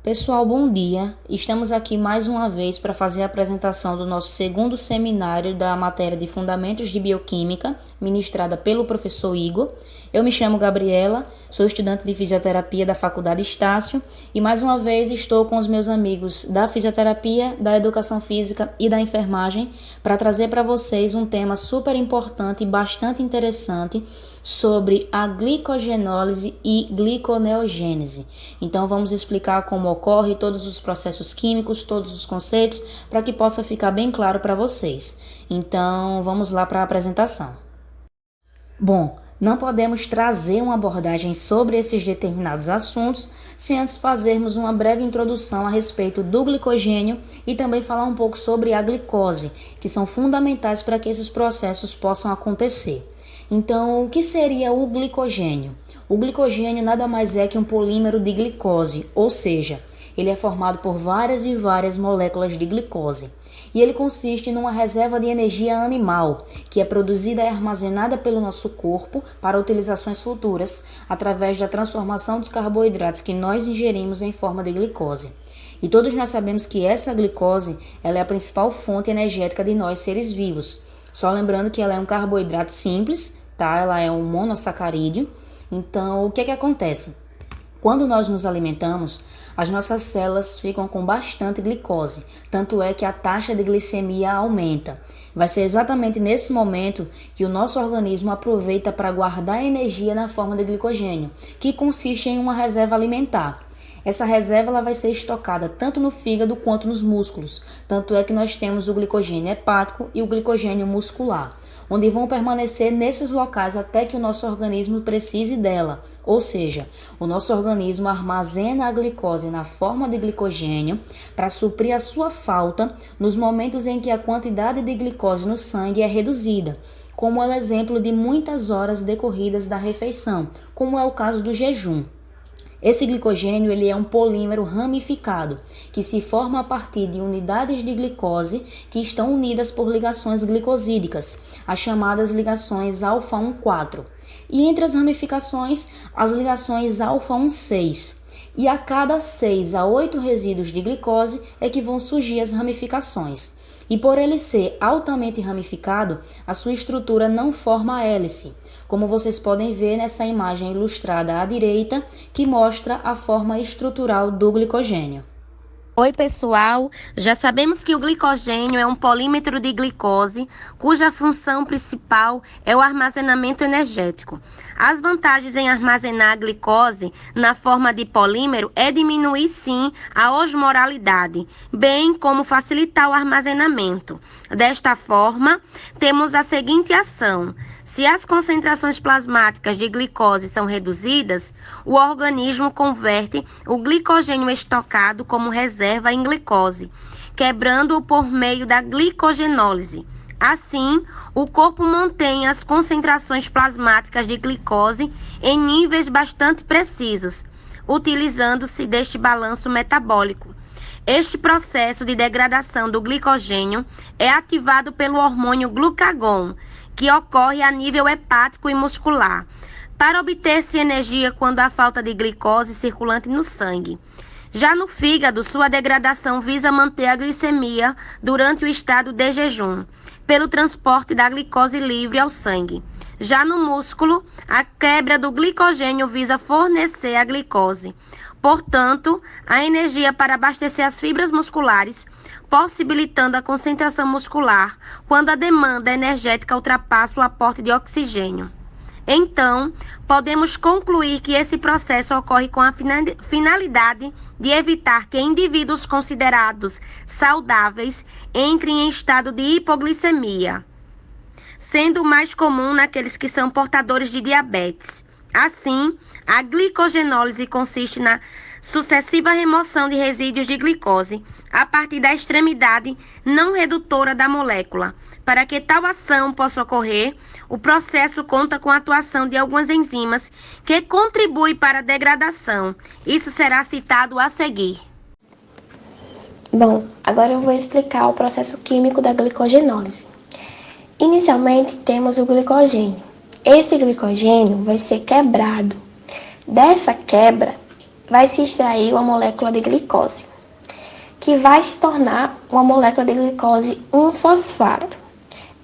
Pessoal, bom dia. Estamos aqui mais uma vez para fazer a apresentação do nosso segundo seminário da matéria de Fundamentos de Bioquímica, ministrada pelo professor Igor. Eu me chamo Gabriela, sou estudante de fisioterapia da Faculdade Estácio e mais uma vez estou com os meus amigos da fisioterapia, da educação física e da enfermagem para trazer para vocês um tema super importante e bastante interessante sobre a glicogenólise e gliconeogênese. Então vamos explicar como ocorre todos os processos químicos, todos os conceitos, para que possa ficar bem claro para vocês. Então vamos lá para a apresentação. Bom, não podemos trazer uma abordagem sobre esses determinados assuntos sem antes fazermos uma breve introdução a respeito do glicogênio e também falar um pouco sobre a glicose, que são fundamentais para que esses processos possam acontecer. Então, o que seria o glicogênio? O glicogênio nada mais é que um polímero de glicose, ou seja, ele é formado por várias e várias moléculas de glicose. E ele consiste numa reserva de energia animal, que é produzida e armazenada pelo nosso corpo para utilizações futuras, através da transformação dos carboidratos que nós ingerimos em forma de glicose. E todos nós sabemos que essa glicose ela é a principal fonte energética de nós seres vivos. Só lembrando que ela é um carboidrato simples, tá? Ela é um monossacarídeo. Então, o que acontece? Quando nós nos alimentamos, as nossas células ficam com bastante glicose, tanto é que a taxa de glicemia aumenta. Vai ser exatamente nesse momento que o nosso organismo aproveita para guardar energia na forma de glicogênio, que consiste em uma reserva alimentar. Essa reserva ela vai ser estocada tanto no fígado quanto nos músculos, tanto é que nós temos o glicogênio hepático e o glicogênio muscular, onde vão permanecer nesses locais até que o nosso organismo precise dela, ou seja, o nosso organismo armazena a glicose na forma de glicogênio para suprir a sua falta nos momentos em que a quantidade de glicose no sangue é reduzida, como é o exemplo de muitas horas decorridas da refeição, como é o caso do jejum. Esse glicogênio ele é um polímero ramificado, que se forma a partir de unidades de glicose que estão unidas por ligações glicosídicas, as chamadas ligações alfa-1,4. E entre as ramificações, as ligações alfa-1,6. E a cada 6 a 8 resíduos de glicose é que vão surgir as ramificações. E por ele ser altamente ramificado, a sua estrutura não forma a hélice, como vocês podem ver nessa imagem ilustrada à direita, que mostra a forma estrutural do glicogênio. Oi, pessoal! Já sabemos que o glicogênio é um polímero de glicose, cuja função principal é o armazenamento energético. As vantagens em armazenar a glicose na forma de polímero é diminuir, sim, a osmolaridade, bem como facilitar o armazenamento. Desta forma, temos a seguinte ação. Se as concentrações plasmáticas de glicose são reduzidas, o organismo converte o glicogênio estocado como reserva em glicose, quebrando-o por meio da glicogenólise. Assim, o corpo mantém as concentrações plasmáticas de glicose em níveis bastante precisos, utilizando-se deste balanço metabólico. Este processo de degradação do glicogênio é ativado pelo hormônio glucagon, que ocorre a nível hepático e muscular, para obter-se energia quando há falta de glicose circulante no sangue. Já no fígado, sua degradação visa manter a glicemia durante o estado de jejum, pelo transporte da glicose livre ao sangue. Já no músculo, a quebra do glicogênio visa fornecer a glicose. Portanto, a energia para abastecer as fibras musculares, possibilitando a concentração muscular quando a demanda energética ultrapassa o aporte de oxigênio. Então, podemos concluir que esse processo ocorre com a finalidade de evitar que indivíduos considerados saudáveis entrem em estado de hipoglicemia, sendo mais comum naqueles que são portadores de diabetes. Assim, a glicogenólise consiste na sucessiva remoção de resíduos de glicose a partir da extremidade não redutora da molécula. Para que tal ação possa ocorrer, o processo conta com a atuação de algumas enzimas que contribuem para a degradação. Isso será citado a seguir. Bom, agora eu vou explicar o processo químico da glicogenólise. Inicialmente temos o glicogênio. Esse glicogênio vai ser quebrado. Dessa quebra vai se extrair uma molécula de glicose, que vai se tornar uma molécula de glicose 1-fosfato.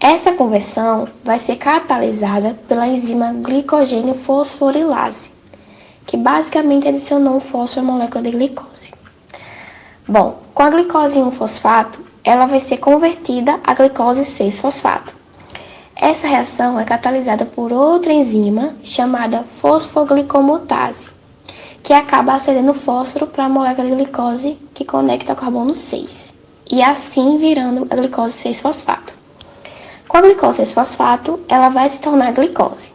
Essa conversão vai ser catalisada pela enzima glicogênio fosforilase, que basicamente adicionou o fósforo à molécula de glicose. Bom, com a glicose 1-fosfato, ela vai ser convertida a glicose 6-fosfato. Essa reação é catalisada por outra enzima chamada fosfoglicomutase, que acaba acendendo o fósforo para a molécula de glicose que conecta ao carbono 6, e assim virando a glicose 6-fosfato. Com a glicose 6-fosfato, ela vai se tornar glicose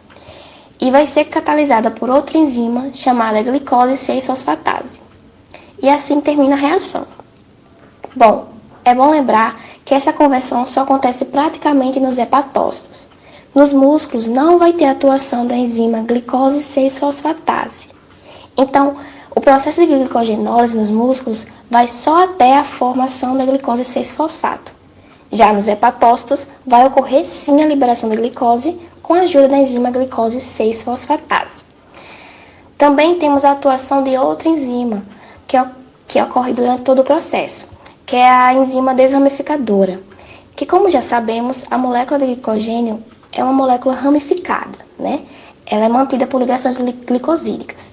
e vai ser catalisada por outra enzima chamada glicose 6-fosfatase. E assim termina a reação. Bom, é bom lembrar que essa conversão só acontece praticamente nos hepatócitos. Nos músculos não vai ter atuação da enzima glicose 6-fosfatase. Então, o processo de glicogenólise nos músculos vai só até a formação da glicose 6-fosfato. Já nos hepatócitos, vai ocorrer sim a liberação da glicose com a ajuda da enzima glicose 6-fosfatase. Também temos a atuação de outra enzima que ocorre durante todo o processo, que é a enzima desramificadora, que, como já sabemos, a molécula de glicogênio é uma molécula ramificada, né? Ela é mantida por ligações glicosídicas.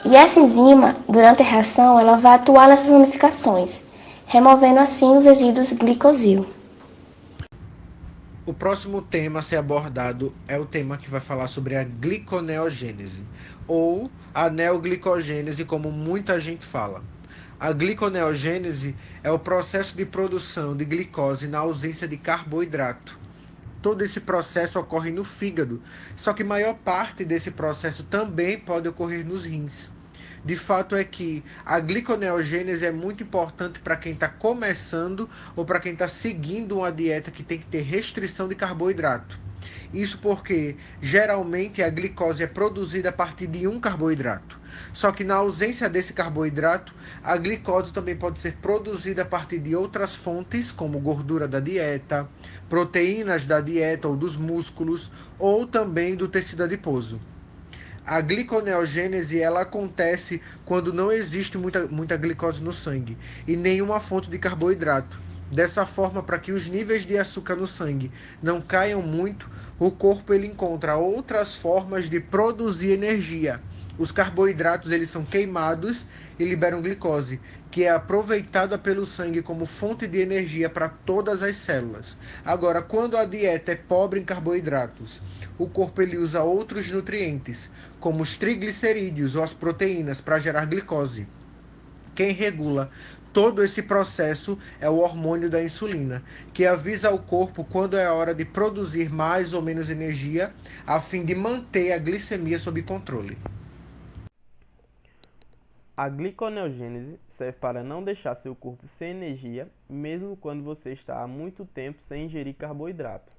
E essa enzima, durante a reação, ela vai atuar nessas ramificações, removendo assim os resíduos glicosil. O próximo tema a ser abordado é o tema que vai falar sobre a gliconeogênese, ou a neoglicogênese, como muita gente fala. A gliconeogênese é o processo de produção de glicose na ausência de carboidrato. Todo esse processo ocorre no fígado, só que maior parte desse processo também pode ocorrer nos rins. De fato é que a gliconeogênese é muito importante para quem está começando ou para quem está seguindo uma dieta que tem que ter restrição de carboidrato. Isso porque, geralmente, a glicose é produzida a partir de um carboidrato. Só que na ausência desse carboidrato, a glicose também pode ser produzida a partir de outras fontes, como gordura da dieta, proteínas da dieta ou dos músculos, ou também do tecido adiposo. A gliconeogênese ela acontece quando não existe muita glicose no sangue e nenhuma fonte de carboidrato. Dessa forma, para que os níveis de açúcar no sangue não caiam muito, o corpo ele encontra outras formas de produzir energia. Os carboidratos eles são queimados e liberam glicose, que é aproveitada pelo sangue como fonte de energia para todas as células. Agora, quando a dieta é pobre em carboidratos, o corpo ele usa outros nutrientes, como os triglicerídeos ou as proteínas, para gerar glicose. Quem regula todo esse processo é o hormônio da insulina, que avisa ao corpo quando é a hora de produzir mais ou menos energia, a fim de manter a glicemia sob controle. A gliconeogênese serve para não deixar seu corpo sem energia, mesmo quando você está há muito tempo sem ingerir carboidrato.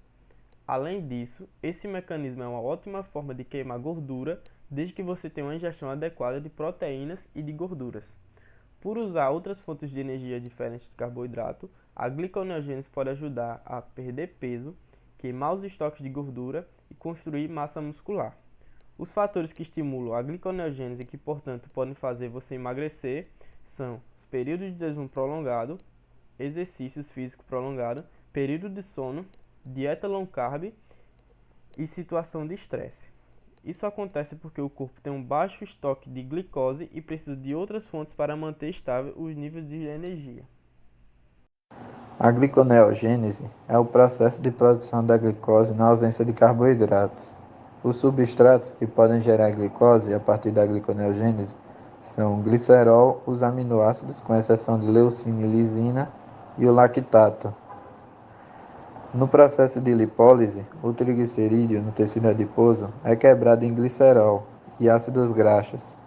Além disso, esse mecanismo é uma ótima forma de queimar gordura, desde que você tenha uma ingestão adequada de proteínas e de gorduras. Por usar outras fontes de energia diferentes de carboidrato, a gliconeogênese pode ajudar a perder peso, queimar os estoques de gordura e construir massa muscular. Os fatores que estimulam a gliconeogênese e que, portanto, podem fazer você emagrecer são os períodos de jejum prolongado, exercícios físicos prolongados, período de sono, dieta low carb e situação de estresse. Isso acontece porque o corpo tem um baixo estoque de glicose e precisa de outras fontes para manter estável os níveis de energia. A gliconeogênese é o processo de produção da glicose na ausência de carboidratos. Os substratos que podem gerar glicose a partir da gliconeogênese são o glicerol, os aminoácidos, com exceção de leucina e lisina, e o lactato. No processo de lipólise, o triglicerídeo no tecido adiposo é quebrado em glicerol e ácidos graxos.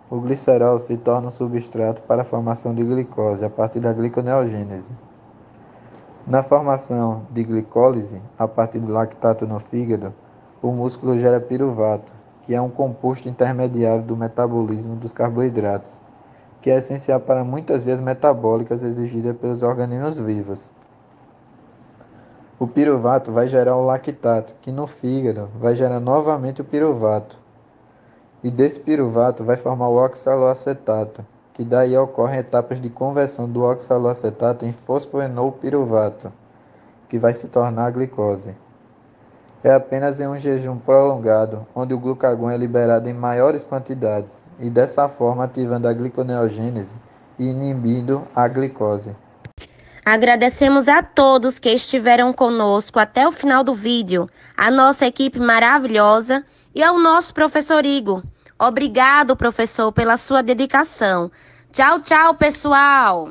O glicerol se torna um substrato para a formação de glicose a partir da gliconeogênese. Na formação de glicólise, a partir do lactato no fígado, o músculo gera piruvato, que é um composto intermediário do metabolismo dos carboidratos, que é essencial para muitas vias metabólicas exigidas pelos organismos vivos. O piruvato vai gerar o lactato, que no fígado vai gerar novamente o piruvato. E desse piruvato vai formar o oxaloacetato, que daí ocorrem etapas de conversão do oxaloacetato em fosfoenolpiruvato, que vai se tornar a glicose. É apenas em um jejum prolongado, onde o glucagon é liberado em maiores quantidades, e dessa forma ativando a gliconeogênese e inibindo a glicose. Agradecemos a todos que estiveram conosco até o final do vídeo, a nossa equipe maravilhosa e ao nosso professor Igor. Obrigado, professor, pela sua dedicação. Tchau, tchau, pessoal!